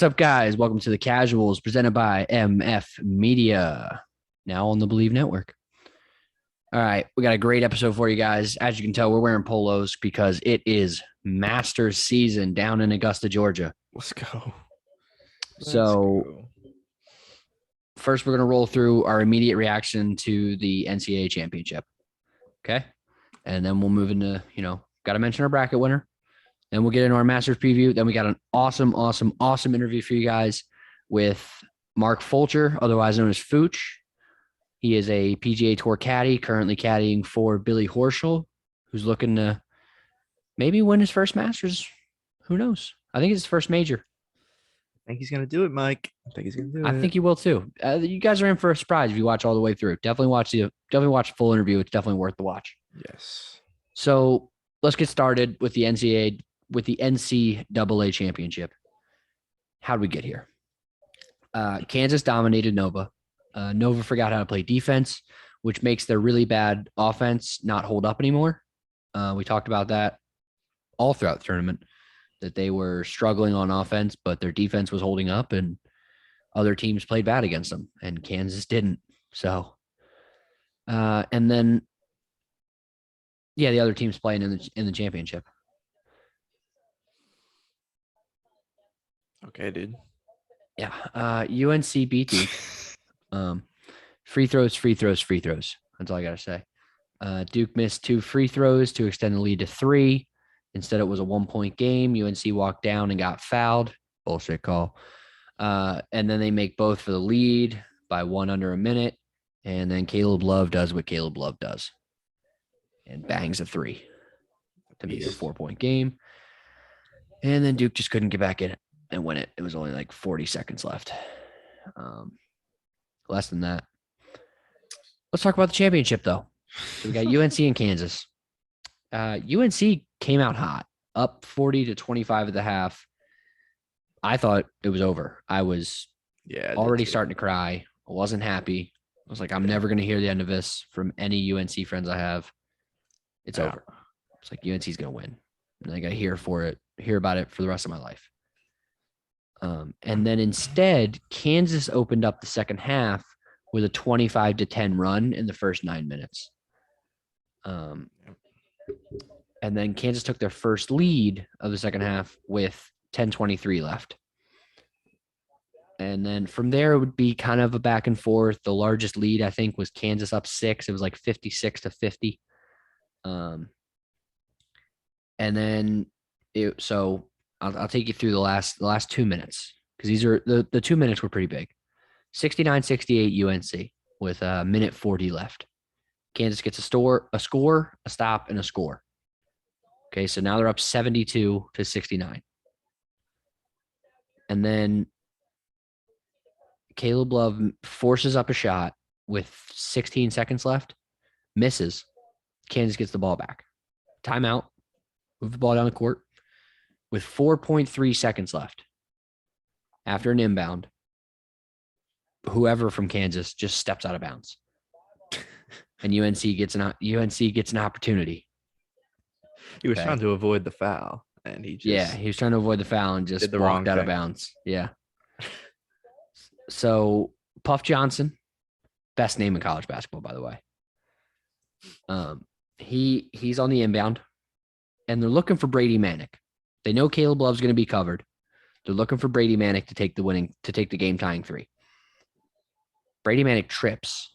What's up, guys? Welcome to the Casuals presented by MF Media, now on the Bleav Network. All right, we got a great episode for you guys. As you can tell, we're wearing polos because it is Masters season down in Augusta, Georgia. Let's go. First, we're going to roll through our immediate reaction to the NCAA championship. Okay. And then we'll move into, got to mention our bracket winner. Then we'll get into our Masters preview. Then we got an awesome interview for you guys with Mark Fulcher, otherwise known as Fooch. He is a PGA Tour caddy, currently caddying for Billy Horschel, who's looking to maybe win his first Masters. Who knows? I think it's his first major. I think he's going to do it, Mike. I think he will too. You guys are in for a surprise if you watch all the way through. Definitely watch the full interview. It's definitely worth the watch. Yes. So let's get started with the NCAA championship. How'd we get here? Kansas dominated Nova. Nova forgot how to play defense, which makes their really bad offense not hold up anymore. We talked about that all throughout the tournament, that they were struggling on offense, but their defense was holding up and other teams played bad against them, and Kansas didn't. So, and then, the other teams playing in the championship. Okay, dude. Yeah. UNC beat Duke. Free throws. That's all I got to say. Duke missed 2 free throws to extend the lead to 3. Instead, it was a 1-point game. UNC walked down and got fouled. Bullshit call. And then they make both for the lead by 1 under a minute. And then Caleb Love does what Caleb Love does and bangs a 3 to make it a 4-point game. And then Duke just couldn't get back in it and win it. It was only like 40 seconds left. Less than that. Let's talk about the championship, though. So we got UNC and Kansas. UNC came out hot, up 40-25 at the half. I thought it was over. I was already starting to cry. I wasn't happy. I was like, I'm never going to hear the end of this from any UNC friends I have. It's over. It's like UNC's going to win. And I got to hear about it for the rest of my life. And then instead, Kansas opened up the second half with a 25-10 run in the first 9 minutes. And then Kansas took their first lead of the second half with 10:23 left. And then from there, it would be kind of a back and forth. The largest lead, I think, was Kansas up 6. It was like 56-50. And then I'll take you through the last 2 minutes, because these are the 2 minutes were pretty big. 69-68 UNC with a minute 40 left. Kansas gets a score, a stop, and a score. Okay, so now they're up 72-69. And then Caleb Love forces up a shot with 16 seconds left, misses. Kansas gets the ball back. Timeout, move the ball down the court with 4.3 seconds left. After an inbound, whoever from Kansas just steps out of bounds. And UNC gets an opportunity. He was trying to avoid the foul, and he was trying to avoid the foul and just walked out of bounds. Yeah. So Puff Johnson, best name in college basketball, by the way. He's on the inbound, and they're looking for Brady Manick. They know Caleb Love's going to be covered. They're looking for Brady Manick to take the game tying 3. Brady Manick trips,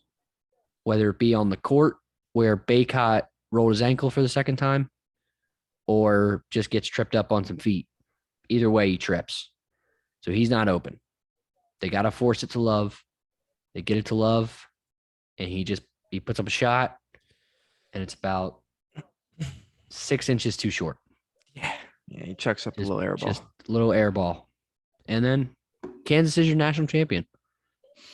whether it be on the court where Baycott rolled his ankle for the second time, or just gets tripped up on some feet. Either way, he trips. So he's not open. They got to force it to Love. They get it to Love, and he puts up a shot, and it's about 6 inches too short. Yeah, he chucks up a little air ball. Just a little air ball. And then Kansas is your national champion.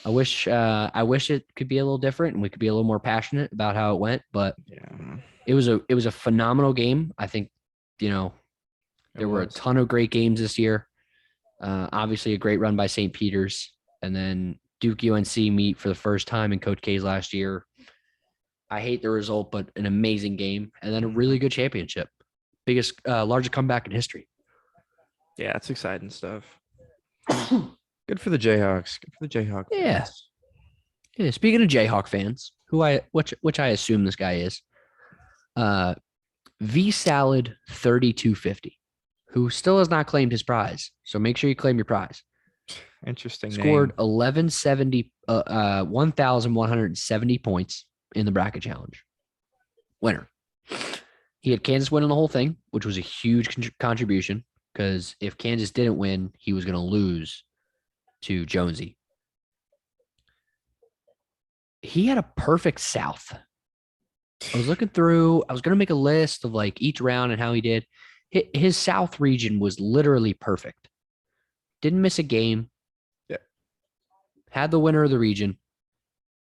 I wish it could be a little different and we could be a little more passionate about how it went, but it was a phenomenal game. I think, there were a ton of great games this year. Obviously a great run by St. Peter's, and then Duke UNC meet for the first time in Coach K's last year. I hate the result, but an amazing game, and then a really good championship. Largest comeback in history. Yeah, it's exciting stuff. Good for the Jayhawks. Good for the Jayhawk Yeah. fans. Yeah. Speaking of Jayhawk fans, which I assume this guy is, V Salad 3250, who still has not claimed his prize. So make sure you claim your prize. Interesting Scored name. 1,170 points in the bracket challenge. Winner. He had Kansas winning the whole thing, which was a huge contribution because if Kansas didn't win, he was going to lose to Jonesy. He had a perfect South. I was looking through, I was going to make a list of like each round and how he did. His South region was literally perfect. Didn't miss a game. Yeah. Had the winner of the region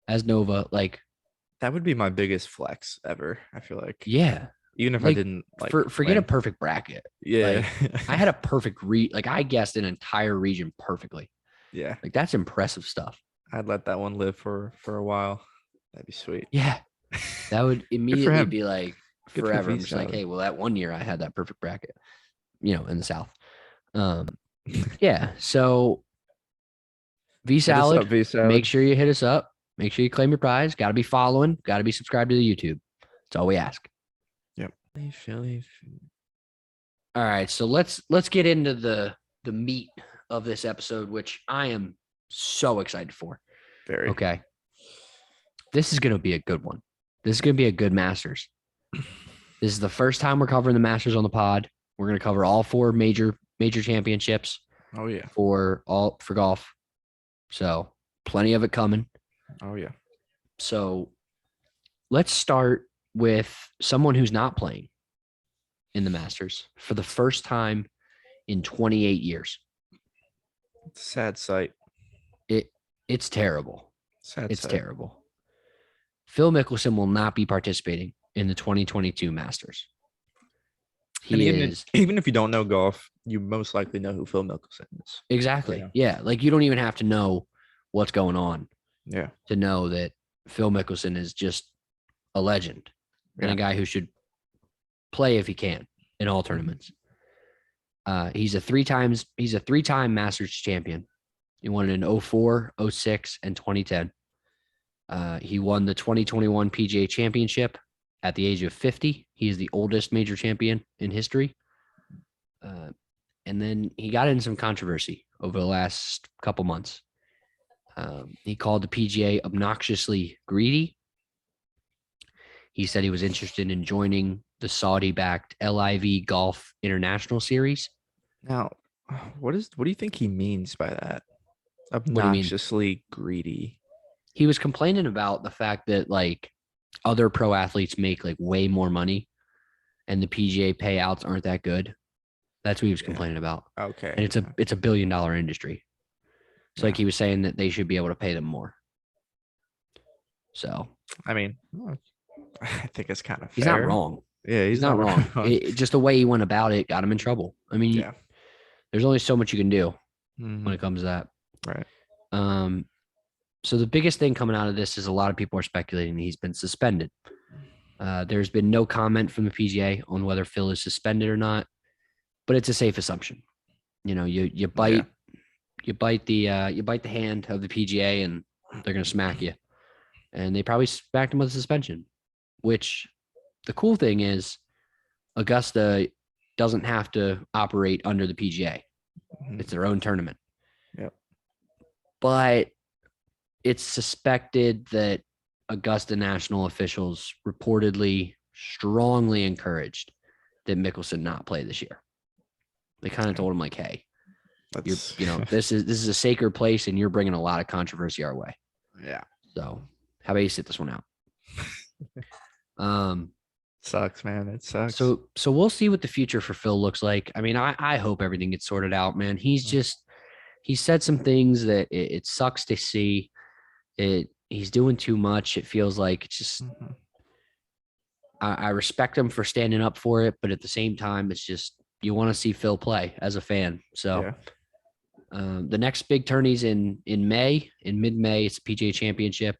as Nova. Like, That would be my biggest flex ever. I feel like. yeah. Even if I Like, didn't like forget a win. perfect bracket. Yeah. Like, I had a perfect like I guessed an entire region perfectly. Yeah. Like, that's impressive stuff. I'd let that one live for a while. That'd be sweet. Yeah. That would Good for immediately him. be like Good for forever. I'm V just like, Salad. hey, well, that one year I had that perfect bracket, in the South. Yeah. So V Hit us up, Salad, V Salad. make sure you hit us up. Make sure you claim your prize. Got to be following. Got to be subscribed to the YouTube. That's all we ask. Yep. All right. So let's get into the meat of this episode, which I am so excited for. Very. Okay. This is going to be a good one. This is going to be a good Masters. This is the first time we're covering the Masters on the pod. We're going to cover all 4 major championships. Oh yeah. For golf. So plenty of it coming. Oh yeah. So let's start with someone who's not playing in the Masters for the first time in 28 years. Sad sight. It's terrible. It's terrible. Phil Mickelson will not be participating in the 2022 Masters. Even if you don't know golf, you most likely know who Phil Mickelson is. Exactly. Yeah. Like you don't even have to know what's going on. Yeah. To know that Phil Mickelson is just a legend and a guy who should play if he can in all tournaments. He's a 3-time Masters champion. He won it in 04, 06, and 2010. He won the 2021 PGA Championship at the age of 50. He is the oldest major champion in history. And then he got in some controversy over the last couple months. He called the PGA obnoxiously greedy. He said he was interested in joining the Saudi-backed LIV Golf International Series. Now, what do you think he means by that? Obnoxiously greedy. He was complaining about the fact that like other pro athletes make like way more money and the PGA payouts aren't that good. That's what he was complaining about. Okay. And it's a $1 billion industry. So like he was saying that they should be able to pay them more. So I mean, I think it's kind of fair. He's not wrong. Yeah, he's not wrong. Just the way he went about it got him in trouble. I mean, there's only so much you can do when it comes to that. Right. So the biggest thing coming out of this is a lot of people are speculating that he's been suspended. There's been no comment from the PGA on whether Phil is suspended or not, but it's a safe assumption. You bite the hand of the PGA and they're going to smack you. And they probably smacked him with a suspension, which the cool thing is Augusta doesn't have to operate under the PGA. It's their own tournament. Yep. But it's suspected that Augusta national officials reportedly strongly encouraged that Mickelson not play this year. They kind of told him like, hey, this is a sacred place and you're bringing a lot of controversy our way. Yeah. So how about you sit this one out? Sucks, man. It sucks. So we'll see what the future for Phil looks like. I mean, I hope everything gets sorted out, man. He said some things that it sucks to see. He's doing too much. It feels like it's just, I respect him for standing up for it, but at the same time, it's just, you want to see Phil play as a fan. So the next big tourney's in mid-May, it's the PGA Championship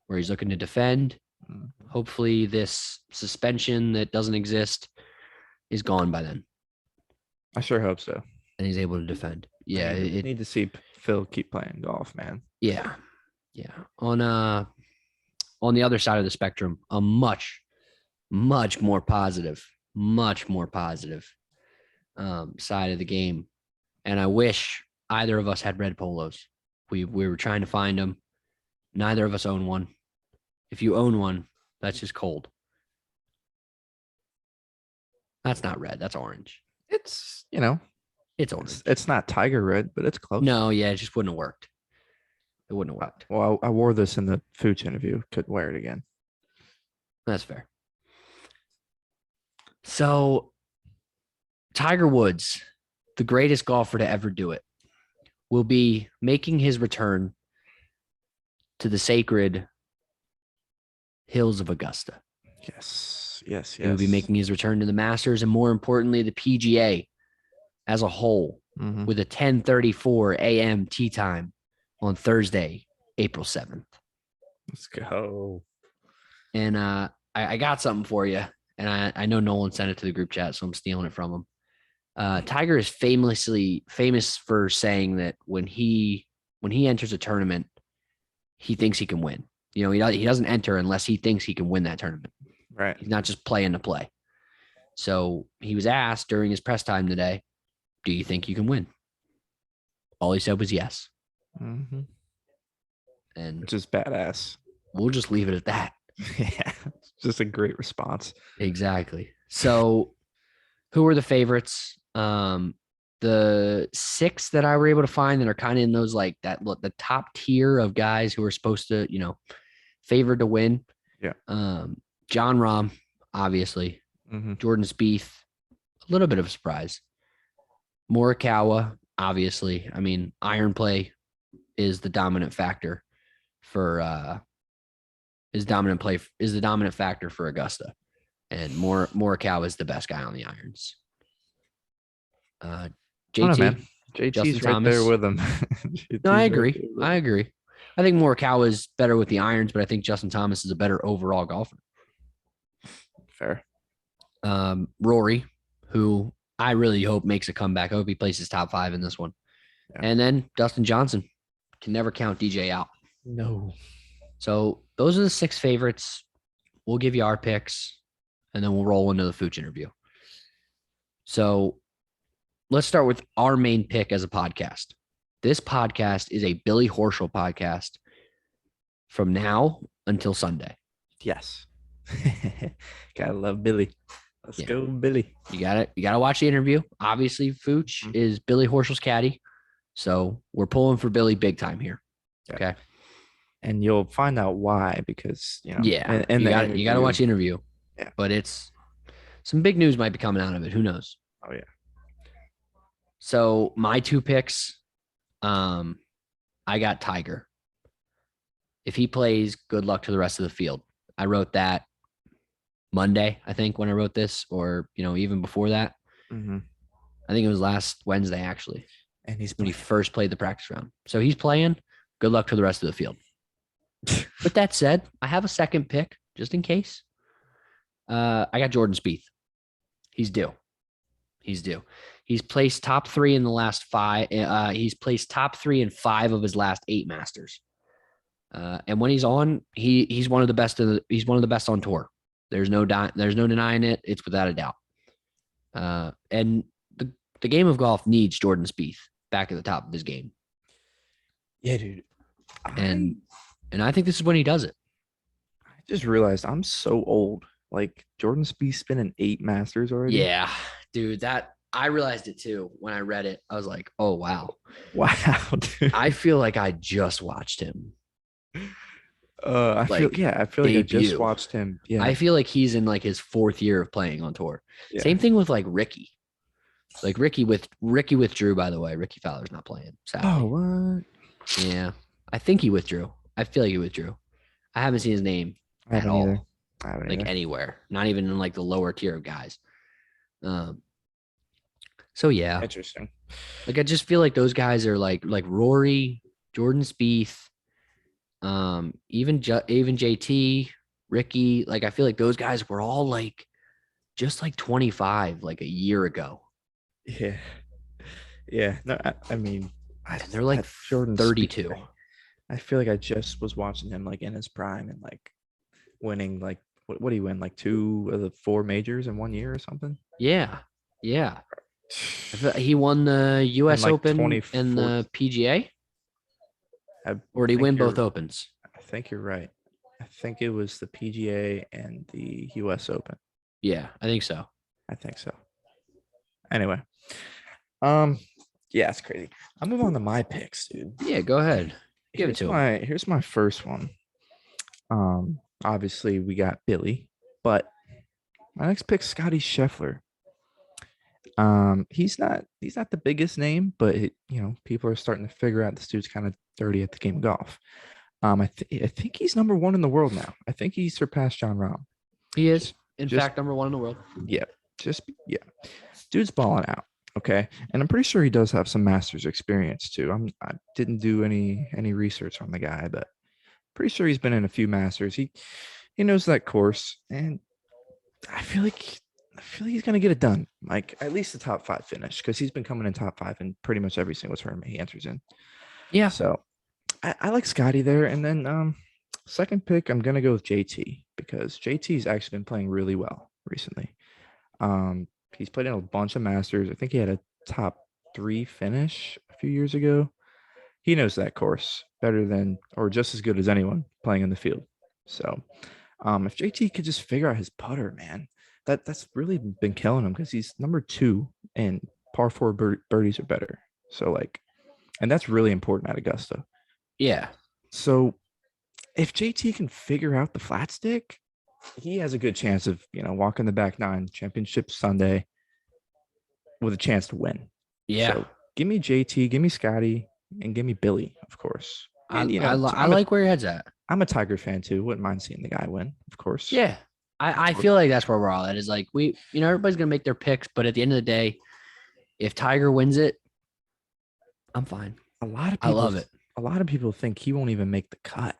where he's looking to defend. Hopefully this suspension that doesn't exist is gone by then. I sure hope so. And he's able to defend. yeah, Need to see Phil keep playing golf, man. yeah. On the other side of the spectrum, a much more positive side of the game. And I wish either of us had red polos. We were trying to find them. Neither of us own one. If you own one, that's just cold. That's not red. That's orange. It's It's orange. it's not tiger red, but it's close. No, yeah, it just wouldn't have worked. It wouldn't have worked. Well, I wore this in the Fooch interview. Couldn't wear it again. That's fair. So, Tiger Woods, the greatest golfer to ever do it, will be making his return to the sacred hills of Augusta. Yes. He will be making his return to the Masters and, more importantly, the PGA as a whole with a 10:34 a.m. tee time on Thursday, April 7th. Let's go. And I got something for you. And I know Nolan sent it to the group chat, so I'm stealing it from him. Tiger is famous for saying that when he enters a tournament, he thinks he can win. He doesn't enter unless he thinks he can win that tournament. Right. He's not just playing to play. So he was asked during his press time today, do you think you can win? All he said was yes. Mm-hmm. And which is badass. We'll just leave it at that. Yeah. It's just a great response. Exactly. So who are the favorites? The 6 that I were able to find that are kind of in those like that look the top tier of guys who are supposed to, favored to win. Yeah. John Rahm, obviously. Jordan Spieth, a little bit of a surprise. Morikawa, obviously. I mean, iron play is the dominant factor for the dominant factor for Augusta. And Morikawa is the best guy on the irons. JT, man. JT's Justin right Thomas. there with him. No, I agree. I think Morikawa is better with the irons, but I think Justin Thomas is a better overall golfer. Fair. Rory, who I really hope makes a comeback. I hope he places top 5 in this one. Yeah. And then Dustin Johnson. Can never count DJ out. No. So those are the 6 favorites. We'll give you our picks, and then we'll roll into the Fooch interview. So let's start with our main pick as a podcast. This podcast is a Billy Horschel podcast from now until Sunday. Yes. Gotta love Billy. Let's go, Billy. You gotta watch the interview. Obviously, Fooch is Billy Horschel's caddy. So we're pulling for Billy big time here. Okay. And you'll find out why, because and you gotta watch the interview. Yeah. But it's some big news might be coming out of it. Who knows? Oh yeah. So my 2 picks, I got Tiger. If he plays, good luck to the rest of the field. I wrote that Monday, I think, when I wrote this, or even before that. I think it was last Wednesday, actually. And when he first played the practice round. So he's playing. Good luck to the rest of the field. With that said, I have a second pick just in case. I got Jordan Spieth. He's due. He's placed top 3 in the last 5. He's placed top 3 in 5 of his last 8 Masters. And when he's on, he's one of the best. He's one of the best on tour. There's no denying it. It's without a doubt. And the game of golf needs Jordan Spieth back at the top of his game. Yeah, dude. And I think this is when he does it. I just realized I'm so old. Like Jordan Spieth's been in 8 Masters already. Yeah, dude. That I realized it too when I read it. I was like, oh wow, dude. I feel like I just watched him. I feel like I just watched him. Yeah, I feel like he's in like his 4th year of playing on tour. Yeah. Same thing with like Ricky. Like Ricky withdrew, by the way. Ricky Fowler's not playing. Sadly. Oh, what? Yeah, I think he withdrew. I feel like he withdrew. I haven't seen his name at all. Like anywhere, not even in like the lower tier of guys. So yeah, interesting. Like I just feel like those guys are like Rory, Jordan Spieth, even JT, Ricky. Like I feel like those guys were all like just like 25 like a year ago. Yeah. Yeah. No, I mean, And they're like Jordan Spieth 32. thing, I feel like I just was watching him like in his prime and like winning like what do you win? Like 2 of the 4 majors in 1 year or something? Yeah. Yeah. He won the In US like Open and 24. the PGA, I or did he think win both you're Opens? I think you're right. I think it was the PGA and the US Open. Yeah, I think so. I think so. Anyway, um, yeah, it's crazy. I'll move on to my picks, dude. Yeah, go ahead. Give it to him. Here's my first one. Obviously we got Billy, but my next pick, Scotty Scheffler. He's not the biggest name, but people are starting to figure out this dude's kind of dirty at the game of golf. I think he's number 1 in the world now. I think he surpassed John Rahm. He is, in Just fact, number 1 in the world. yeah, yeah. Dude's balling out. Okay, and I'm pretty sure he does have some Masters experience too. I didn't do any research on the guy, but pretty sure he's been in a few Masters. He knows that course, and I feel like he's gonna get it done. Like at least the top 5 finish, because he's been coming in top 5 in pretty much every single tournament he enters in. Yeah. So I like Scotty there, and then second pick I'm gonna go with JT because JT's actually been playing really well recently. He's played in a bunch of Masters. I think he had a top 3 finish a few years ago. He knows that course better than or just as good as anyone playing in the field. So, if JT could just figure out his putter, man, that's really been killing him because he's number 2 and par 4 birdies are better. So and that's really important at Augusta. Yeah. So, if JT can figure out the flat stick, he has a good chance of walking the back 9 championship Sunday with a chance to win. Yeah. So give me JT, give me Scotty, and give me Billy, of course. And I like where your head's at. I'm a Tiger fan too. Wouldn't mind seeing the guy win, of course. Yeah. I feel like that's where we're all at. Is like everybody's gonna make their picks, but at the end of the day, if Tiger wins it, I'm fine. A lot of people I love it. A lot of people think he won't even make the cut,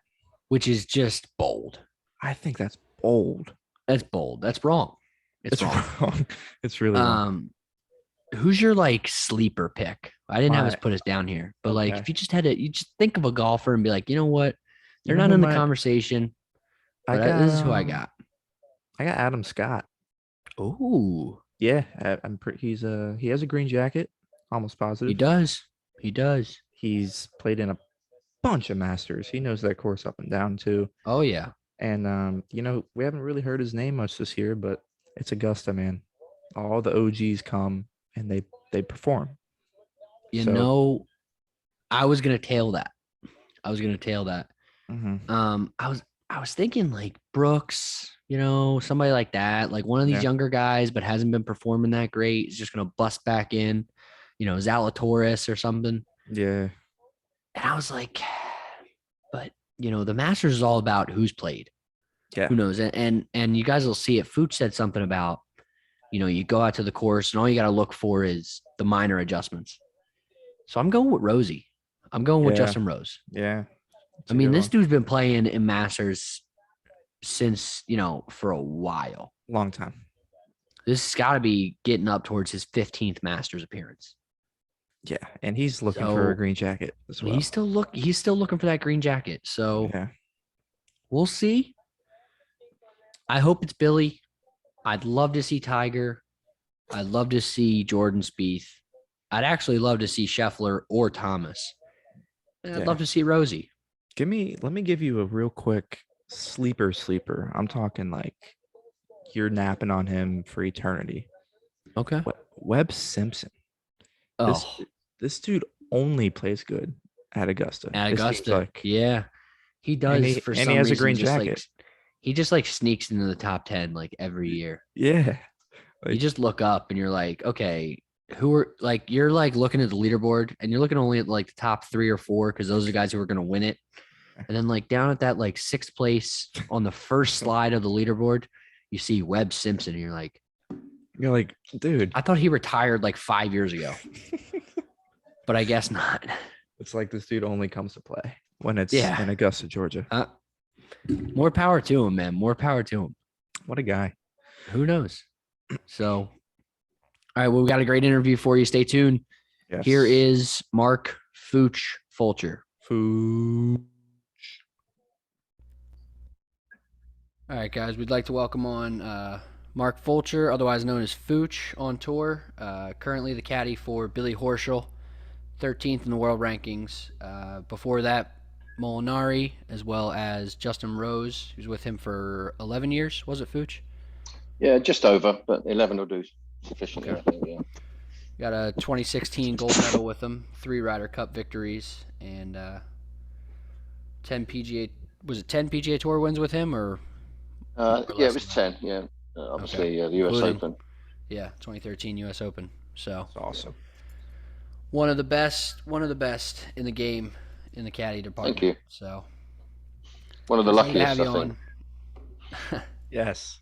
which is just bold. I think that's bold. That's bold. That's wrong. It's wrong. It's really wrong. Who's your sleeper pick? I didn't have us put us down here, but if you just you just think of a golfer and be like, you know what? They're not in the conversation. This is who I got. I got Adam Scott. Oh, yeah. I'm pretty. He has a green jacket. Almost positive. He does. He does. He's played in a bunch of Masters. He knows that course up and down too. Oh yeah. And we haven't really heard his name much this year, but it's Augusta, man. All the OGs come and they perform. I was gonna tail that. Mm-hmm. I was thinking Brooks, somebody like that, like one of these younger guys, but hasn't been performing that great. Is just gonna bust back in, Zalatoris or something. Yeah. And I was like, but the Masters is all about who's played. Yeah. Who knows? And you guys will see it. Fooch said something about, you go out to the course and all you got to look for is the minor adjustments. So I'm going with Rosie. I'm going with Justin Rose. Yeah. I mean, this dude's been playing in Masters since, for a while. Long time. This has got to be getting up towards his 15th Masters appearance. Yeah, and he's looking for a green jacket as well. He's still looking for that green jacket. So we'll see. I hope it's Billy. I'd love to see Tiger. I'd love to see Jordan Spieth. I'd actually love to see Scheffler or Thomas. And I'd love to see Rosie. Let me give you a real quick sleeper. I'm talking you're napping on him for eternity. Okay. Webb Simpson. Oh, this dude only plays good at Augusta. Yeah, he does. And for some some he has reason, a green jacket. He just sneaks into the top 10 every year. Yeah, you just look up and you're like, okay, who are you're looking at the leaderboard and you're looking only at the top 3 or 4 because those are the guys who are going to win it. And then down at that 6th place on the first slide of the leaderboard, you see Webb Simpson and you're like, dude, I thought he retired 5 years ago. But I guess not. It's this dude only comes to play when it's in Augusta, Georgia. More power to him, man. More power to him. What a guy. Who knows? So, all right. Well, we got a great interview for you. Stay tuned. Yes. Here is Mark Fooch Fulcher. Fooch. All right, guys, we'd like to welcome on Mark Fulcher, otherwise known as Fooch, on tour. Currently the caddy for Billy Horschel, 13th in the world rankings. Before that, Molinari, as well as Justin Rose, who's with him for 11 years. Was it, Fooch? Yeah, just over, but 11 will do sufficiently. Okay. I think, yeah. Got a 2016 gold medal with him, 3 Ryder Cup victories, and 10 PGA. Was it 10 PGA Tour wins with him, or more or Yeah, less it was than 10. Yeah, obviously Okay. the US Including- Open. Yeah, 2013 U.S. Open. So That's awesome. one of the best in the game in the caddy department. Thank you. So One of the excited to have luckiest, you I think. on. Yes.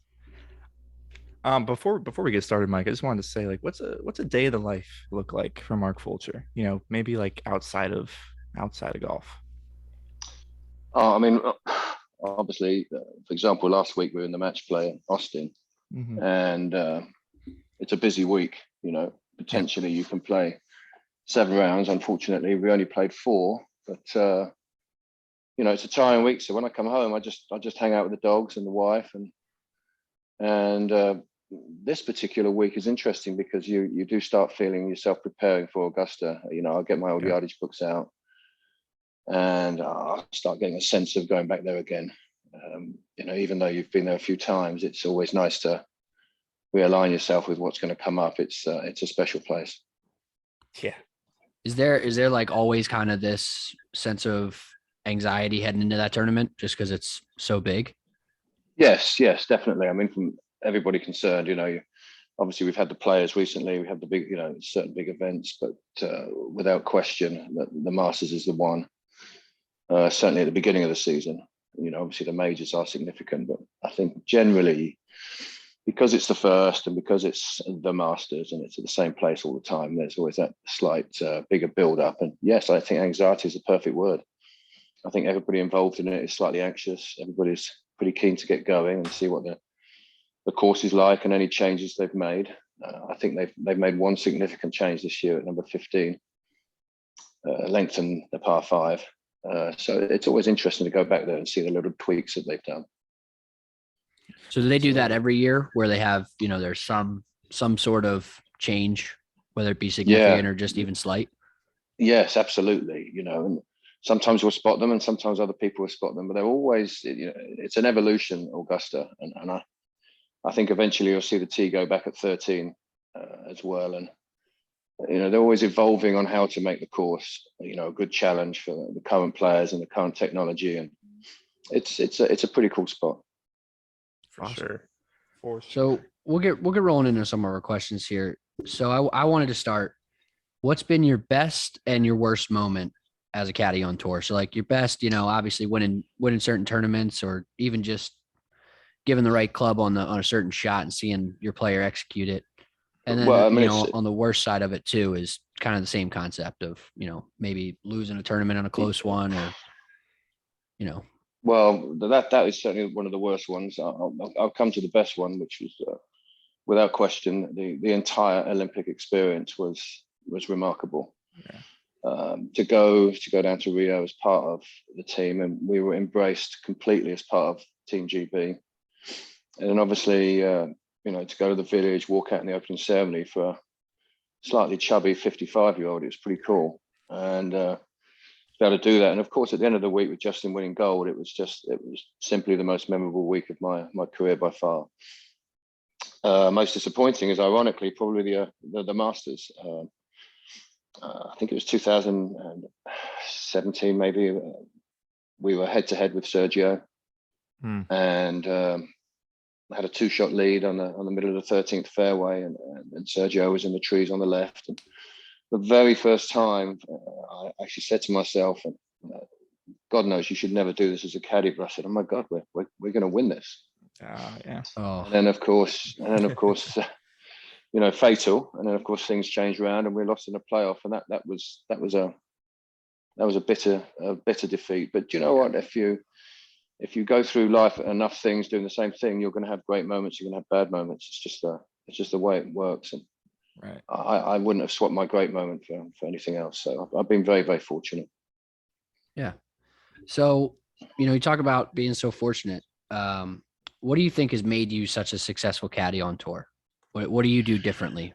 Before we get started, Mike, I just wanted to say, like, what's a day of the life look like for Mark Fulcher? You know, maybe like outside of golf. Oh, I mean, obviously, for example, last week we were in the match play in Austin, Mhm. and it's a busy week. You know, potentially you can play 7 rounds. Unfortunately, we only played 4, but you know, it's a tiring week. So when I come home, I just hang out with the dogs and the wife, and this particular week is interesting because you do start feeling yourself preparing for Augusta. You know, I'll get my old Yeah. yardage books out, and I'll start getting a sense of going back there again. You know, even though you've been there a few times, it's always nice to realign yourself with what's going to come up. It's a special place. Yeah. Is there like always kind of this sense of anxiety heading into that tournament just because it's so big? Yes, definitely. I mean, from everybody concerned, you know, obviously we've had the players recently, we have the big, you know, certain big events, but without question, the Masters is the one. Certainly at the beginning of the season, you know, obviously the majors are significant, but I think generally, because it's the first and because it's the Masters and it's at the same place all the time, there's always that slight bigger build up. And yes, I think anxiety is the perfect word. I think everybody involved in it is slightly anxious. Everybody's pretty keen to get going and see what the course is like and any changes they've made. I think they've made one significant change this year at number 15, lengthen the par 5. So it's always interesting to go back there and see the little tweaks that they've done. So do they do that every year where they have, you know, there's some sort of change, whether it be significant or just even slight? Yes, absolutely. You know, and sometimes we'll spot them and sometimes other people will spot them, but they're always, you know, it's an evolution, Augusta. And I think eventually you'll see the tee go back at 13 as well. And, you know, they're always evolving on how to make the course, you know, a good challenge for the current players and the current technology. And it's a pretty cool spot. For sure. For sure. So we'll get rolling into some of our questions here. So I wanted to start. What's been your best and your worst moment as a caddy on tour? So like your best, you know, obviously winning certain tournaments or even just giving the right club on a certain shot and seeing your player execute it. And then, Well, I mean, you know, on the worst side of it too is kind of the same concept of, you know, maybe losing a tournament on a close one or, you know. Well, that is certainly one of the worst ones. I'll come to the best one, which was without question the entire Olympic experience was remarkable. Yeah. To go down to Rio as part of the team, and we were embraced completely as part of Team GB. And then obviously, you know, to go to the village, walk out in the opening ceremony for a slightly chubby 55-year-old, it was pretty cool. And to be able to do that. And of course, at the end of the week with Justin winning gold, it was simply the most memorable week of my career by far. Most disappointing is ironically probably the Masters. I think it was 2017, maybe. We were head to head with Sergio, and had a 2-shot lead on the middle of the 13th fairway, and Sergio was in the trees on the left. And the very first time, I actually said to myself, and God knows you should never do this as a caddy, but I said, "Oh my God, we're going to win this." Yeah. Oh. And then of course, you know, fatal. And then of course things changed around, and we lost in the playoff, and that was a bitter defeat. But you know what? If you go through life enough things doing the same thing, you're going to have great moments. You're going to have bad moments. It's just the way it works. And Right. I wouldn't have swapped my great moment for anything else. So I've been very, very fortunate. Yeah. So, you talk about being so fortunate. What do you think has made you such a successful caddy on tour? What do you do differently?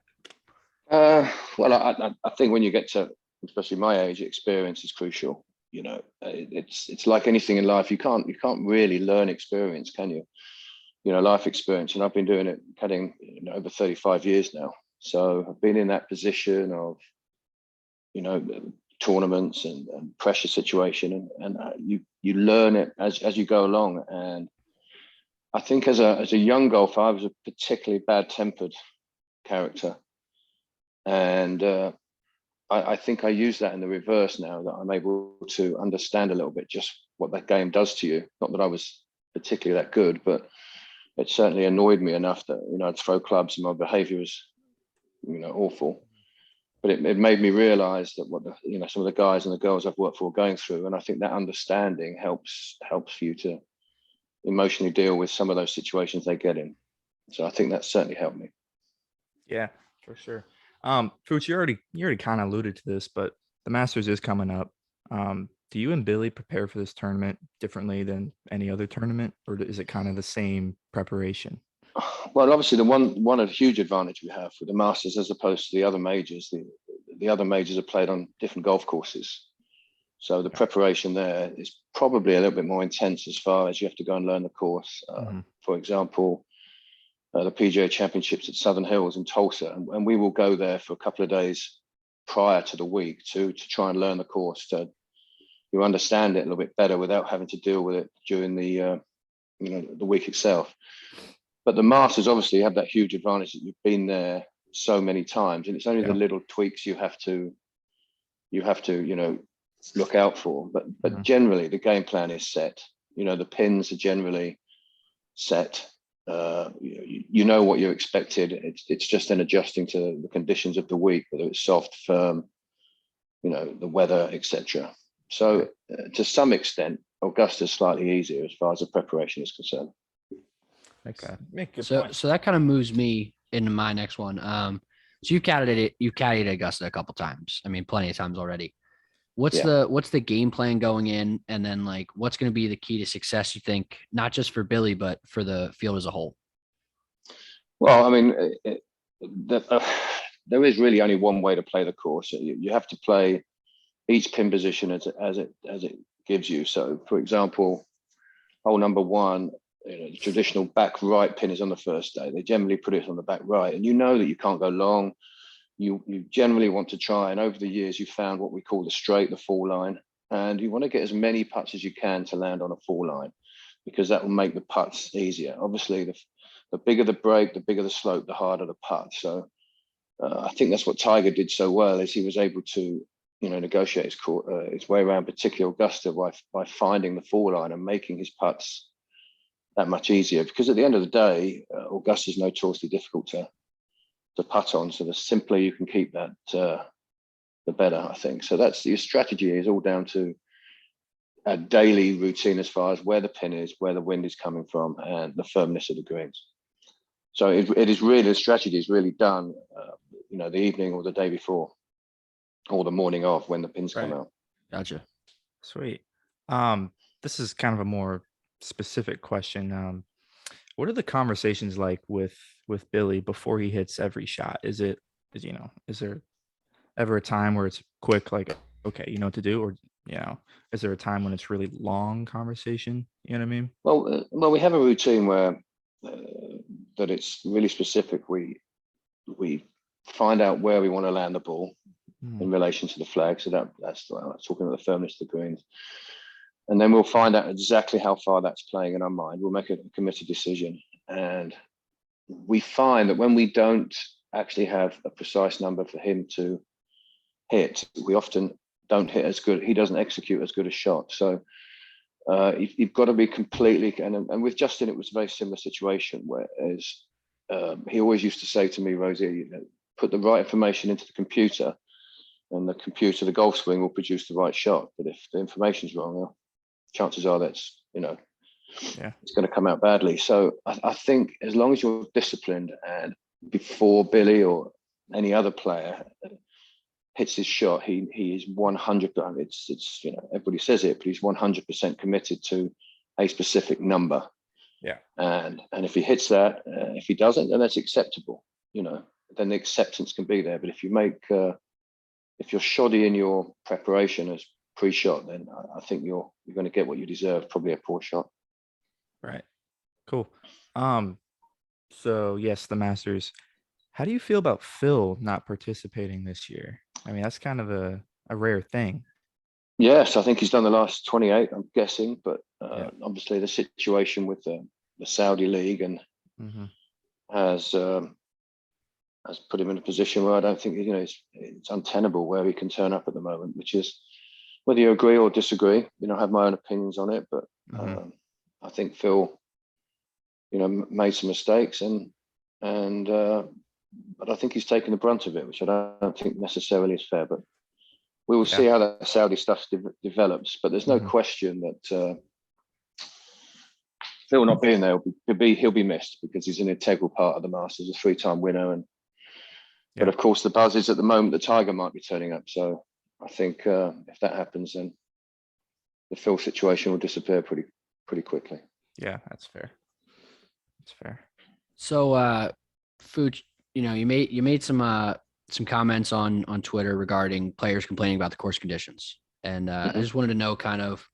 Well, I think when you get to, especially my age, experience is crucial. It's like anything in life. You can't really learn experience, can you? Life experience. And I've been doing it caddying over 35 years now. So I've been in that position of, tournaments and pressure situation, and you learn it as you go along. And I think as a young golfer, I was a particularly bad-tempered character, and I think I use that in the reverse now, that I'm able to understand a little bit just what that game does to you. Not that I was particularly that good, but it certainly annoyed me enough that I'd throw clubs and my behavior was awful. But it made me realize that what some of the guys and the girls I've worked for are going through, and I think that understanding helps for you to emotionally deal with some of those situations they get in. So I think that certainly helped me. Yeah, for sure. Fooch, you already kind of alluded to this, but the Masters is coming up. Do you and Billy prepare for this tournament differently than any other tournament, or is it kind of the same preparation? Well, obviously, the one huge advantage we have with the Masters as opposed to the other majors, the other majors are played on different golf courses. So the preparation there is probably a little bit more intense as far as you have to go and learn the course. For example, the PGA Championships at Southern Hills in Tulsa, and we will go there for a couple of days prior to the week to try and learn the course, to you understand it a little bit better without having to deal with it during the the week itself. But the Masters obviously have that huge advantage that you've been there so many times, and it's only the little tweaks you have to look out for. But generally the game plan is set. The pins are generally set. You know what you're expected. It's just then adjusting to the conditions of the week, whether it's soft, firm, the weather, etc. So to some extent, Augusta's slightly easier as far as the preparation is concerned. Okay. So that kind of moves me into my next one. So you've caddied Augusta a couple times. I mean, plenty of times already. What's the game plan going in, and then like what's going to be the key to success, you think, not just for Billy but for the field as a whole? Well, I mean, there is really only one way to play the course. You have to play each pin position as it gives you. So, for example, hole number one, the traditional back right pin is on the first day. They generally put it on the back right, and you know that you can't go long. You generally want to try, and over the years you found what we call the fall line, and you want to get as many putts as you can to land on a fall line, because that will make the putts easier. Obviously, the bigger the break, the bigger the slope, the harder the putt. So I think that's what Tiger did so well, is he was able to negotiate his way around, particularly Augusta, by finding the fall line and making his putts that much easier. Because at the end of the day, Augusta is notoriously difficult to putt on. So the simpler you can keep that, the better, I think. So that's your strategy is all down to a daily routine as far as where the pin is, where the wind is coming from, and the firmness of the greens. So it is really, the strategy is really done, the evening or the day before, or the morning of when the pins come out. Gotcha. Sweet. This is kind of a more specific question. What are the conversations like with Billy before he hits every shot? Is there ever a time where it's quick, like, okay, you know what to do? Or, is there a time when it's really long conversation? You know what I mean? Well, we have a routine where that it's really specific. We find out where we want to land the ball in relation to the flag. So that's talking about the firmness of the greens. And then we'll find out exactly how far that's playing in our mind. We'll make a committed decision. And we find that when we don't actually have a precise number for him to hit, we often don't hit as good. He doesn't execute as good a shot. So you've got to be completely, and with Justin, it was a very similar situation, whereas he always used to say to me, Rosie, put the right information into the computer, and the golf swing will produce the right shot. But if the information's wrong, well, chances are that's, it's going to come out badly. So I think as long as you're disciplined, and before Billy or any other player hits his shot, he is 100. It's everybody says it, but he's 100% committed to a specific number. Yeah. And if he hits that, if he doesn't, then that's acceptable. Then the acceptance can be there. But if you make if you're shoddy in your preparation as pre-shot, then I think you're going to get what you deserve, probably a poor shot. Right. Cool. So yes, the Masters. How do you feel about Phil not participating this year? I mean, that's kind of a rare thing. Yes, I think he's done the last 28, I'm guessing, but Yeah. obviously the situation with the Saudi League and has put him in a position where I don't think it's untenable where he can turn up at the moment, which is, whether you agree or disagree, I have my own opinions on it, but I think Phil, made some mistakes but I think he's taken the brunt of it, which I don't think necessarily is fair. But we will see how that Saudi stuff develops. But there's no question that Phil not being there he'll be missed, because he's an integral part of the Masters, a 3-time winner. But of course, the buzz is at the moment the Tiger might be turning up. So I think if that happens, then the Phil situation will disappear pretty quickly. Yeah, that's fair. That's fair. So, Fooch, you made some comments on Twitter regarding players complaining about the course conditions, and I just wanted to know kind of,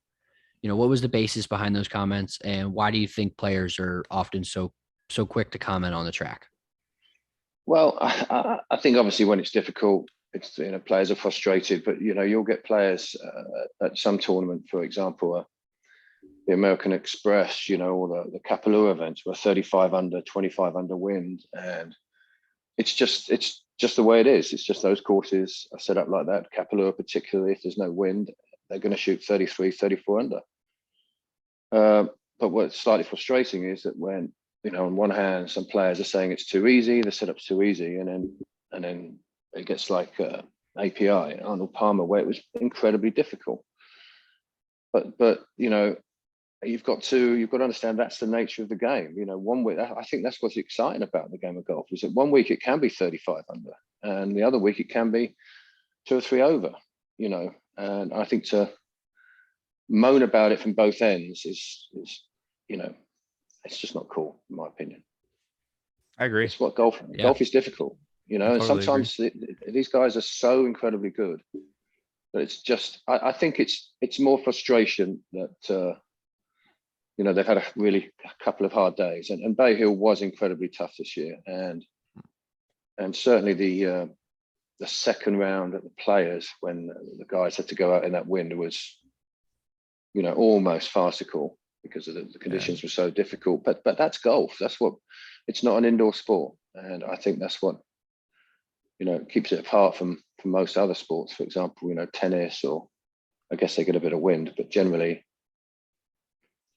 what was the basis behind those comments, and why do you think players are often so quick to comment on the track? Well, I think obviously when it's difficult, it's players are frustrated, but you'll get players at some tournament, for example, the American Express, or the Kapalua events, where 35 under, 25 under wind, and it's just the way it is. It's just those courses are set up like that. Kapalua, particularly, if there's no wind, they're going to shoot 33, 34 under. But what's slightly frustrating is that when, on one hand, some players are saying it's too easy, the setup's too easy, and then it gets like API, Arnold Palmer, where it was incredibly difficult. But you've got to understand that's the nature of the game. 1 week, I think that's what's exciting about the game of golf, is that 1 week it can be 35 under, and the other week it can be 2 or 3 over. And I think to moan about it from both ends is it's just not cool, in my opinion. I agree. It's what golf is difficult, and totally sometimes these guys are so incredibly good that it's just, I think it's more frustration that they've had a couple of hard days, and Bay Hill was incredibly tough this year, and certainly the second round at the Players, when the guys had to go out in that wind, was almost farcical because of the conditions were so difficult. But that's golf. It's not an indoor sport, and I think that's what keeps it apart from most other sports. For example, tennis, or I guess they get a bit of wind, but generally,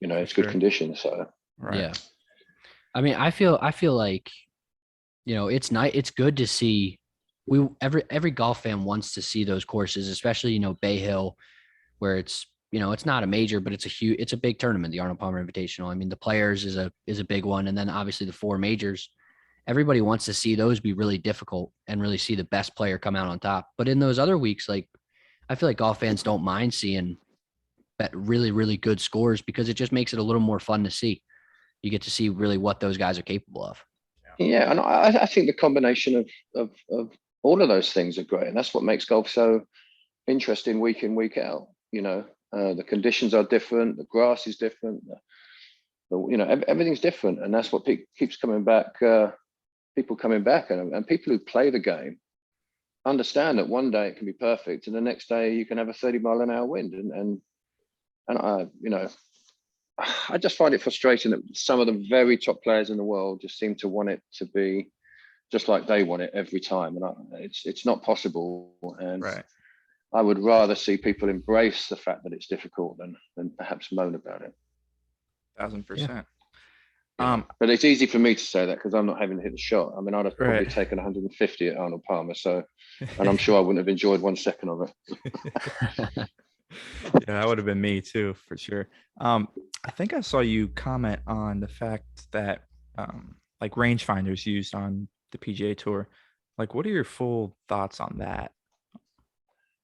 it's good conditions. So yeah, I mean, I feel like it's nice. It's good to see. Every golf fan wants to see those courses, especially Bay Hill, where it's it's not a major, but it's a big tournament, the Arnold Palmer Invitational. I mean, the Players is a big one, and then obviously the 4 majors. Everybody wants to see those be really difficult and really see the best player come out on top. But in those other weeks, like, I feel like golf fans don't mind seeing really, really good scores, because it just makes it a little more fun to see. You get to see really what those guys are capable of. Yeah, and I think the combination of all of those things are great, and that's what makes golf so interesting week in, week out. The conditions are different, the grass is different, everything's different, and that's what keeps coming back. People coming back, and people who play the game understand that one day it can be perfect, and the next day you can have a 30-mile-an-hour wind, and I just find it frustrating that some of the very top players in the world just seem to want it to be just like they want it every time, and it's not possible. And I would rather see people embrace the fact that it's difficult than perhaps moan about it. 1000%. But it's easy for me to say that because I'm not having to hit the shot. I mean, I'd have probably taken 150 at Arnold Palmer, and I'm sure I wouldn't have enjoyed 1 second of it. Yeah, that would have been me too, for sure. I think I saw you comment on the fact that like rangefinders used on the PGA Tour Like, what are your full thoughts on that?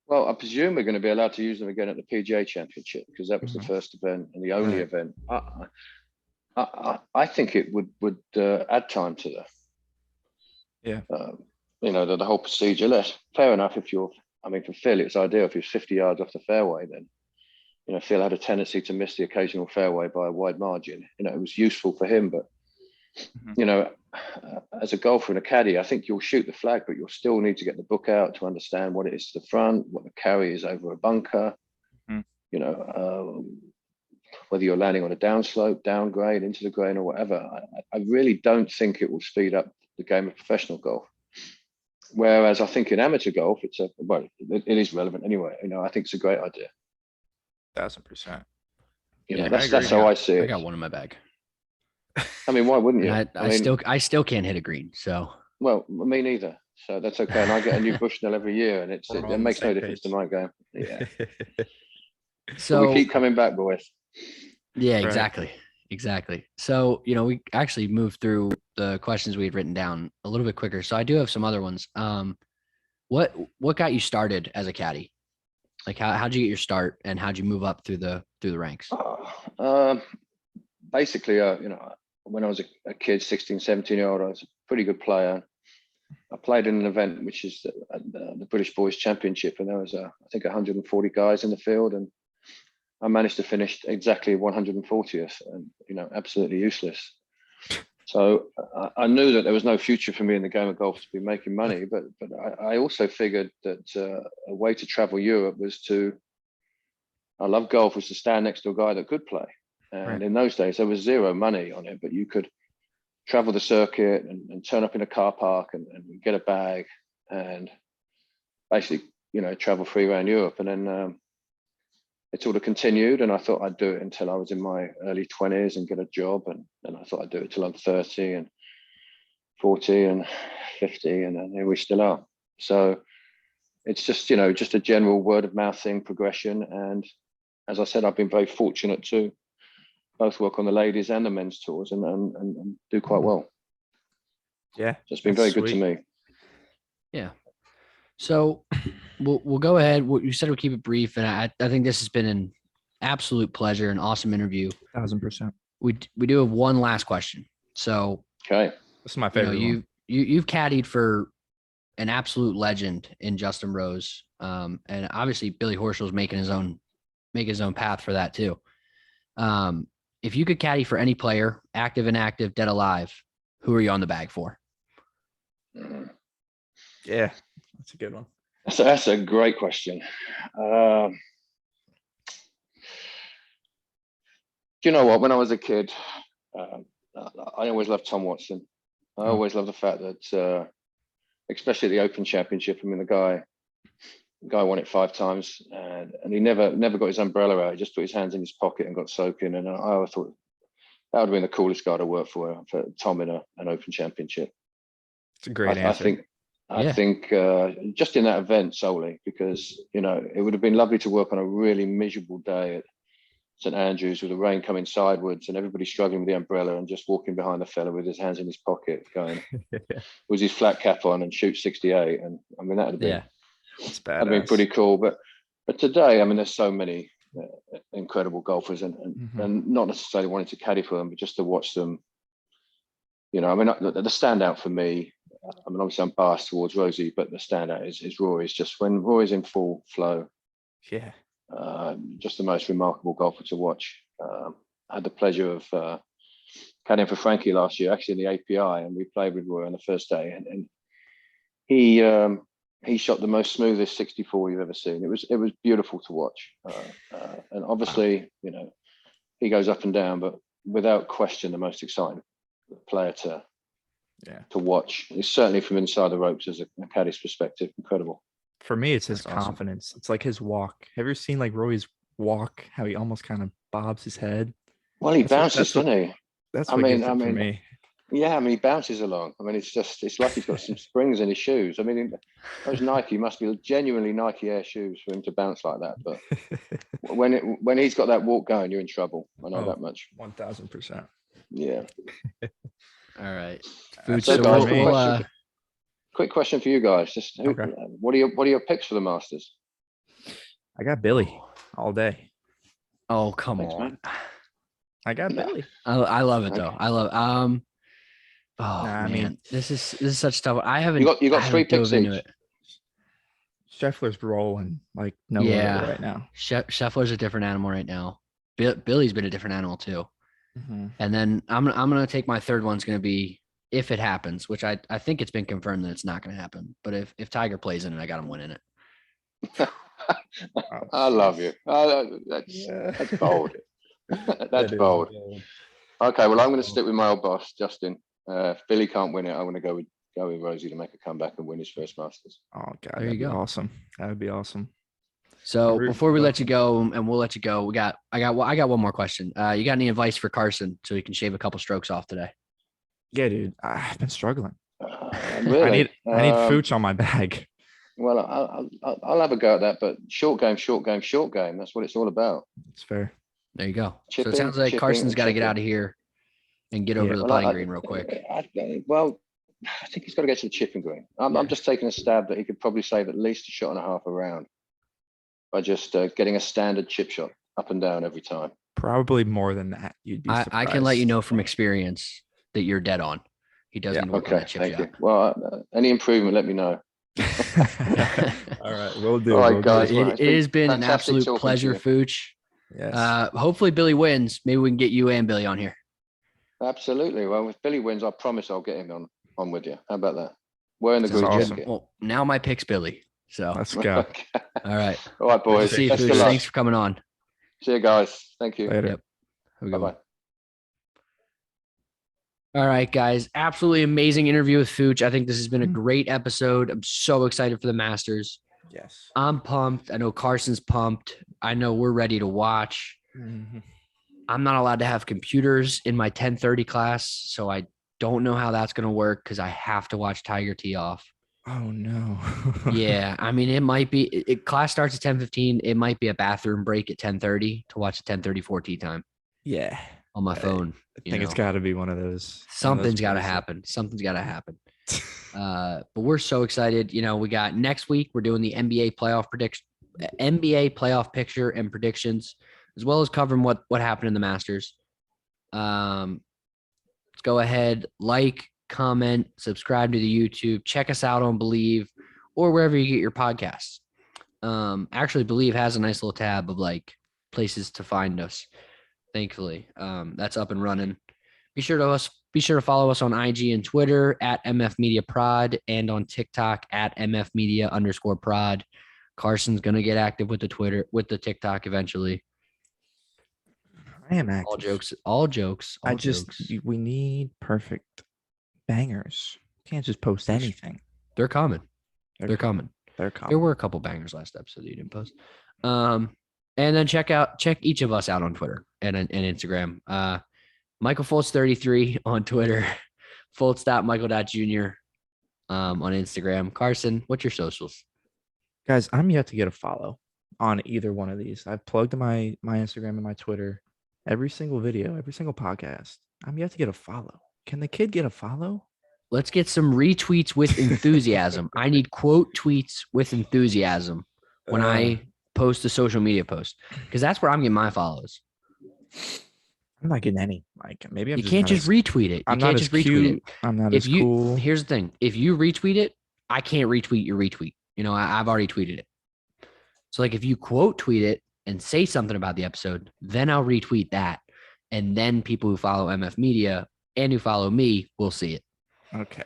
Well, I presume we're going to be allowed to use them again at the PGA Championship because that was the Mhm. first event and the only Right. event. I think it would add time to Yeah. the whole procedure. Fair enough if you're. I mean, for Phil, it's ideal if he's 50 yards off the fairway. Then Phil had a tendency to miss the occasional fairway by a wide margin. It was useful for him, but Mhm. as a golfer and a caddy, I think you'll shoot the flag, but you'll still need to get the book out to understand what it is to the front, what the carry is over a bunker. Mhm. Whether you're landing on a downslope, downgrade, into the grain, or whatever. I really don't think it will speed up the game of professional golf. Whereas I think in amateur golf, it is relevant anyway. I think it's a great idea. 1,000%. Yeah, That's agree. how I see it. I got one in my bag. I mean, why wouldn't you? And I still can't hit a green. So well, me neither. So that's okay. And I get a new Bushnell every year, and it We're all on the makes no same difference to page. my game. Yeah. so But we keep coming back, boys. yeah, Right. exactly. So we actually moved through the questions we had written down a little bit quicker. So I do have some other ones. What got you started as a caddy? Like how'd you get your start and how'd you move up through the ranks? Basically, when I was a kid, 16, 17-year-old, I was a pretty good player. I played in an event which is the British Boys Championship, and there was I think 140 guys in the field, and I managed to finish exactly 140th, and absolutely useless. So I knew that there was no future for me in the game of golf to be making money, but I also figured that a way to travel Europe I love golf, was to stand next to a guy that could play. And Right. in those days, there was zero money on it, but you could travel the circuit and turn up in a car park and get a bag and basically, travel free around Europe. And then it sort of continued, and I thought I'd do it until I was in my early 20s and get a job. And I thought I'd do it till I'm 30 and 40 and 50, and then here we still are. So it's just a general word of mouth thing, progression. And as I said, I've been very fortunate to both work on the ladies and the men's tours and do quite well. Yeah. So it's been that's very good to sweet. me. Yeah. So we'll go ahead. You said we'll keep it brief, and I think this has been an absolute pleasure, an awesome interview. 1,000%. We do have one last question. So Okay. This is my favorite one. you've caddied for an absolute legend in Justin Rose, and obviously Billy Horschel's making his own path for that too. If you could caddy for any player, active, inactive, dead, alive, who are you on the bag for? Yeah, that's a good one. So that's a great question. Do you know what? When I was a kid, I always loved Tom Watson. I always loved the fact that, especially the Open Championship, I mean, the guy won it 5 times, and he never got his umbrella out. He just put his hands in his pocket and got soaking. And I always thought that would have been the coolest guy to work for Tom in an Open Championship. It's a great answer. I think just in that event solely, because it would have been lovely to work on a really miserable day at St Andrews with the rain coming sideways and everybody struggling with the umbrella, and just walking behind the fella with his hands in his pocket going with his flat cap on and shoot 68. And I mean, that'd have been It's that'd been pretty cool. But today, I mean, there's so many incredible golfers, and not necessarily wanting to caddy for them, but just to watch them. I mean, the standout for me, I mean, obviously I'm biased towards Rosie, but the standout is Rory's. Just when Rory's in full flow, Yeah. just the most remarkable golfer to watch. I had the pleasure of caddying for Frankie last year, actually in the API, and we played with Rory on the first day, and he shot the most smoothest 64 you've ever seen. It was beautiful to watch, and obviously, he goes up and down, but without question, the most exciting player to watch. It's certainly from inside the ropes as a caddy's perspective, incredible. For me, it's his That's awesome. confidence. It's like his walk. Have you ever seen like Roy's walk? How he almost kind of bobs his head. Well, he bounces, doesn't he? That's what gives it for me. Yeah, I mean, he bounces along. I mean, it's like he's got some springs in his shoes. I mean, those Nike must be genuinely Nike Air shoes for him to bounce like that. But when he's got that walk going, you're in trouble. I know that much. 1,000%. Yeah. All right. Fooch, So, guys, quick question for you guys. Just Okay. what are your picks for the Masters? I got Billy all day. Oh, come Thanks, on. man. I got No. Billy. I love it Okay. though. I love oh Nah, I man, mean- this is such tough. I haven't You got I three haven't dove picks into each. it. Scheffler's rolling like no Yeah. other right now. Scheffler's a different animal right now. Billy's been a different animal too. Mhm. And then I'm gonna take my third one's gonna be if it happens, which I think it's been confirmed that it's not gonna happen. But if Tiger plays in it, I got him winning it. Oh, I love you. Yeah. That's bold. That That's is bold. bold. Okay, well, I'm going to stick with my old boss, Justin. If Billy can't win it, I'm going to go with Rosie to make a comeback and win his first Masters. Oh god, There that'd you be go. awesome. That would be awesome. So root before for we both let you of go, and we'll let you go, I got one more question. You got any advice for Carson so he can shave a couple strokes off today? Yeah, dude. I've been struggling. Really? I need Fooch on my bag. Well, I'll have a go at that, but short game. That's what it's all about. It's fair. There you go. So Chipping, it sounds like chipping, Carson's and got to get chipping. out of here and get over Yeah. to the Well, playing green real quick. I think he's got to get to the chipping green. I'm Yeah. just taking a stab that he could probably save at least a shot and a half around by just getting a standard chip shot up and down every time. Probably more than that. You'd be surprised. I can let you know from experience that you're dead on. He does Yeah. need to work on Okay, that chip thank shot. you. Well, any improvement, let me know. All right, we'll do. All right, we'll do. guys. Well, It has been an fantastic absolute talking to pleasure, you. Fooch. Yes. Hopefully Billy wins. Maybe we can get you and Billy on here. Absolutely. Well, if Billy wins, I promise I'll get him on with you. How about that? Wearing the Sounds green good. jacket. Well, now my pick's Billy. So Let's go. Okay. all right. All right, boys. See you, Best of Fooch. luck. Thanks for coming on. See you guys. Thank you. Later. Yep. Have a good Bye one. bye. All right, guys. Absolutely amazing interview with Fooch. I think this has been a Mhm. great episode. I'm so excited for the Masters. Yes. I'm pumped. I know Carson's pumped. I know we're ready to watch. Mhm. I'm not allowed to have computers in my 10:30 class, so I don't know how that's going to work because I have to watch Tiger tee off. Oh no. Yeah, I mean, it might be class starts at 10:15. It might be a bathroom break at 10:30 to watch a 10:34 tee time Yeah. on my phone. I think it's got to be one of those. Something's got to happen. Something's got to happen. But we're so excited. You know, we got next week. We're doing the NBA playoff picture and predictions, as well as covering what happened in the Masters. Let's go ahead, like, comment, subscribe to the YouTube. Check us out on Bleav or wherever you get your podcasts. Actually, Bleav has a nice little tab of like places to find us. Thankfully, that's up and running. Be sure to follow us on IG and Twitter at MF Media Prod and on TikTok at MF Media _prod. Carson's gonna get active with the TikTok eventually. I am active. All jokes. We need perfect bangers. Can't just post anything. They're coming. They're coming. They're coming. There were a couple bangers last episode that you didn't post. And then check each of us out on Twitter and Instagram. Michael Foltz 33 on Twitter, Foltz.Michael.Jr. On Instagram. Carson, what's your socials? Guys, I'm yet to get a follow on either one of these. I've plugged my Instagram and my Twitter, every single video, every single podcast. I'm yet to get a follow. Can the kid get a follow? Let's get some retweets with enthusiasm. I need quote tweets with enthusiasm when I post a social media post, because that's where I'm getting my follows. I'm not getting any. Like maybe I'm You can't just retweet it. You I'm not can't as just retweet cute. it. I'm not If as you cool. here's the thing: if you retweet it, I can't retweet your retweet. You know, I've already tweeted it. So like, if you quote tweet it and say something about the episode, then I'll retweet that, and then people who follow MF Media and who follow me will see it. Okay.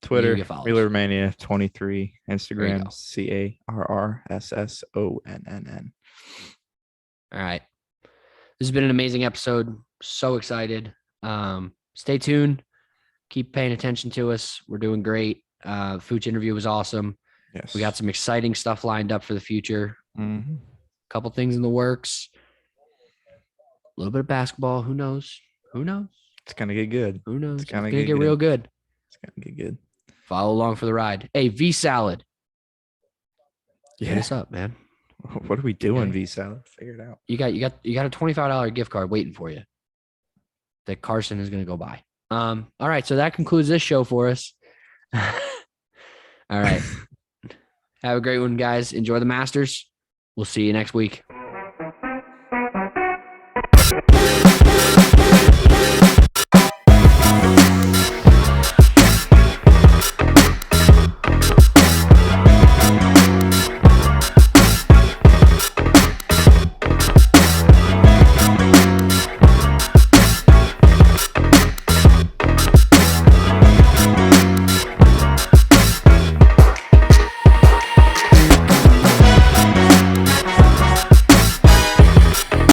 Twitter, get follows. Mueller Mania 23, There you Instagram, go. CARRSSONNN. All right. This has been an amazing episode. So excited. Stay tuned. Keep paying attention to us. We're doing great. Fooch interview was awesome. Yes. We got some exciting stuff lined up for the future. Mhm. Couple things in the works. A little bit of basketball. Who knows? It's gonna get good. Who knows? It's It's gonna gonna get get real good. It's gonna get good. Follow along for the ride. Hey, V Salad. Hit Yeah. us up, man. What are we doing, Okay. V Salad? Figure it out. You got a $25 gift card waiting for you that Carson is gonna go buy. All right. So that concludes this show for us. All right. Have a great one, guys. Enjoy the Masters. We'll see you next week.